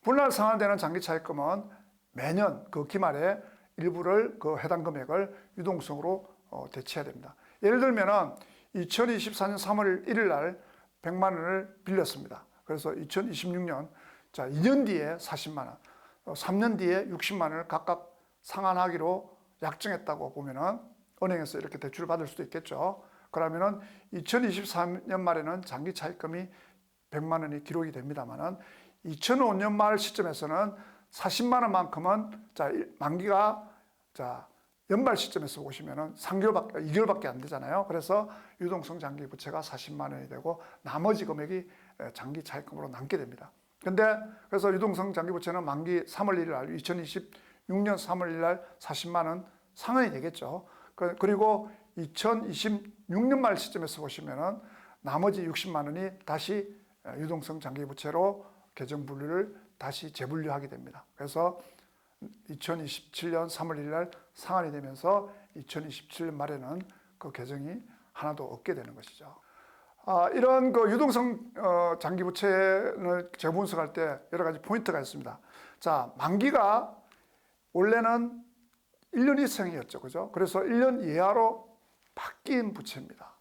분할 상환되는 장기 차입금은 매년 그 기말에 일부를 그 해당 금액을 유동성으로 대체해야 됩니다. 예를 들면은 2024년 3월 1일 날 100만 원을 빌렸습니다. 그래서 2026년 2년 뒤에 40만 원, 3년 뒤에 60만 원을 각각 상환하기로 약정했다고 보면은 은행에서 이렇게 대출을 받을 수도 있겠죠. 그러면은 2024년 말에는 장기 차입금이 100만 원이 기록이 됩니다만은 2005년 말 시점에서는 40만 원만큼은 만기가 연말 시점에서 보시면은 2개월밖에 안 되잖아요. 그래서 유동성 장기 부채가 40만 원이 되고 나머지 금액이 장기 차입금으로 남게 됩니다. 그래서 유동성 장기 부채는 만기 3월 1일 날 2026년 3월 1일 날 40만 원 상환이 되겠죠. 그리고 2026년 말 시점에서 보시면은 나머지 60만 원이 다시 유동성 장기 부채로 계정 분류를 다시 재분류하게 됩니다. 그래서 2027년 3월 1일 날 상환이 되면서 2027년 말에는 그 계정이 하나도 없게 되는 것이죠. 이런 그 유동성 장기부채를 재분석할 때 여러 가지 포인트가 있습니다. 만기가 원래는 1년 이상이었죠. 그죠? 그래서 1년 이하로 바뀐 부채입니다.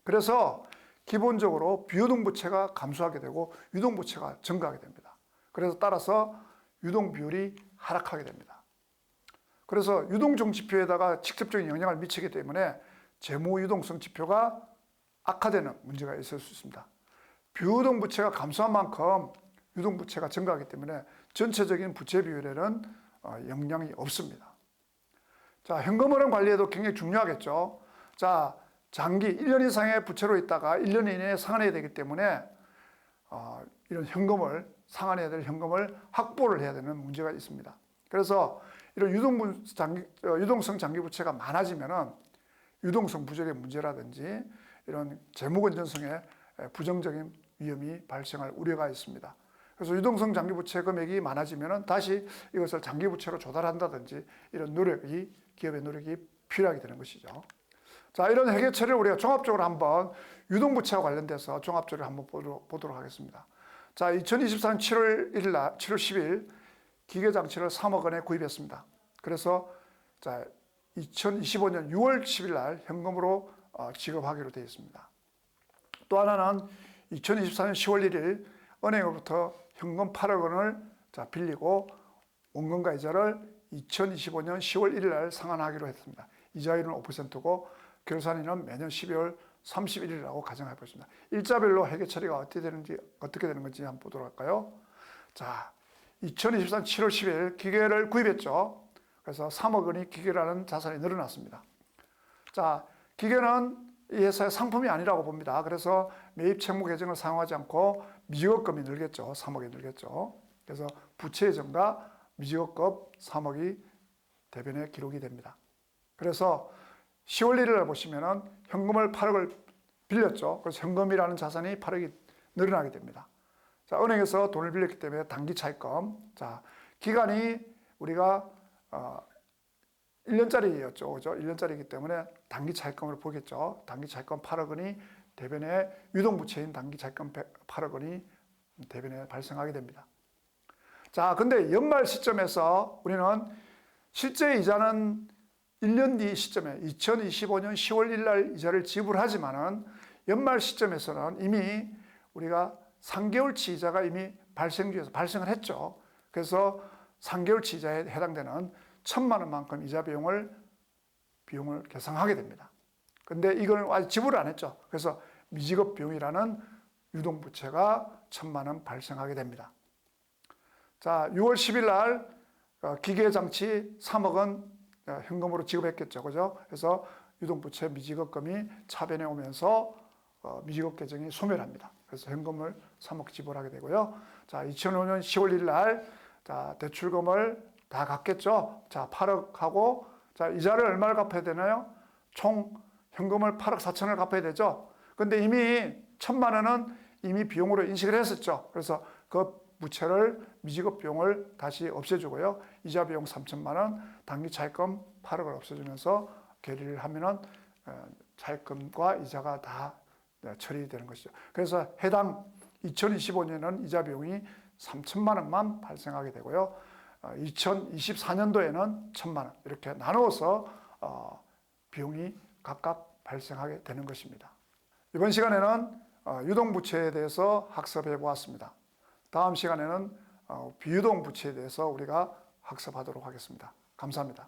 그래서 기본적으로 비유동부채가 감소하게 되고 유동부채가 증가하게 됩니다. 그래서 따라서 유동 비율이 하락하게 됩니다. 그래서 유동종 지표에다가 직접적인 영향을 미치기 때문에 재무 유동성 지표가 악화되는 문제가 있을 수 있습니다. 비유동 부채가 감소한 만큼 유동 부채가 증가하기 때문에 전체적인 부채 비율에는 영향이 없습니다. 자, 현금 흐름 관리에도 굉장히 중요하겠죠. 자, 장기 1년 이상의 부채로 있다가 1년 이내에 상환해야 되기 때문에 이런 현금을 상환해야 될 현금을 확보를 해야 되는 문제가 있습니다. 그래서 이런 유동성 장기 부채가 많아지면은 유동성 부족의 문제라든지 이런 재무 건전성에 부정적인 위험이 발생할 우려가 있습니다. 그래서 유동성 장기 부채 금액이 많아지면은 다시 이것을 장기 부채로 조달한다든지 이런 노력이 기업의 노력이 필요하게 되는 것이죠. 자, 이런 해결처리를 우리가 종합적으로 한번 유동부채와 관련돼서 종합적으로 한번 보도록 하겠습니다. 자, 2024년 7월 1일 날, 7월 10일 기계장치를 3억 원에 구입했습니다. 그래서 자, 2025년 6월 10일 날 현금으로 지급하기로 되어 있습니다. 또 하나는 2024년 10월 1일 은행으로부터 현금 8억 원을 빌리고 원금과 이자를 2025년 10월 1일 날 상환하기로 했습니다. 이자율은 5%고 결산일은 매년 12월 31일이라고 가정해 보겠습니다. 일자별로 회계 처리가 어떻게 되는 건지 한번 보도록 할까요? 자, 2024년 7월 10일 기계를 구입했죠. 그래서 3억 원이 기계라는 자산이 늘어났습니다. 자, 기계는 이 회사의 상품이 아니라고 봅니다. 그래서 매입 채무 계정을 사용하지 않고 미지급금이 늘겠죠. 3억이 늘겠죠. 그래서 부채 예정과 미지급금 3억이 대변에 기록이 됩니다. 그래서 10월 1일 날 보시면은 현금을 8억을 빌렸죠. 그래서 현금이라는 자산이 8억이 늘어나게 됩니다. 자, 은행에서 돈을 빌렸기 때문에 단기 차입금. 자, 기간이 우리가 1년짜리였죠. 그죠? 1년짜리이기 때문에 단기 차입금으로 보겠죠. 단기 차입금 8억 원이 대변에 유동부채인 단기 차입금 8억 원이 대변에 발생하게 됩니다. 자, 근데 연말 시점에서 우리는 실제 이자는 1년 뒤 시점에 2025년 10월 1일 날 이자를 지불하지만은 연말 시점에서는 이미 우리가 3개월치 이자가 이미 발생을 했죠. 그래서 3개월치 이자에 해당되는 1,000만 원만큼 이자 비용을 계상하게 됩니다. 근데 이걸 아직 지불을 안 했죠. 그래서 미지급 비용이라는 유동부채가 1,000만 원 발생하게 됩니다. 자, 6월 10일 날 기계장치 3억 원 현금으로 지급했겠죠. 그죠? 그래서 유동부채 미지급금이 차변에 오면서 미지급 계정이 소멸합니다. 그래서 현금을 3억 지불하게 되고요. 자, 2005년 10월 1일 날 자, 대출금을 다 갚겠죠. 자, 8억 하고 자, 이자를 얼마를 갚아야 되나요? 총 현금을 8억 4천을 갚아야 되죠. 근데 이미 1,000만 원은 이미 비용으로 인식을 했었죠. 그래서 그 부채를 미지급 비용을 다시 없애주고요. 이자 비용 3천만 원, 단기 차입금 8억을 없애주면서 계리를 하면은 차입금과 이자가 다 처리되는 것이죠. 그래서 해당 2025년은 이자 비용이 3천만 원만 발생하게 되고요. 2024년도에는 1,000만 원 이렇게 나누어서 비용이 각각 발생하게 되는 것입니다. 이번 시간에는 유동부채에 대해서 학습해 보았습니다. 다음 시간에는 비유동 부채에 대해서 우리가 학습하도록 하겠습니다. 감사합니다.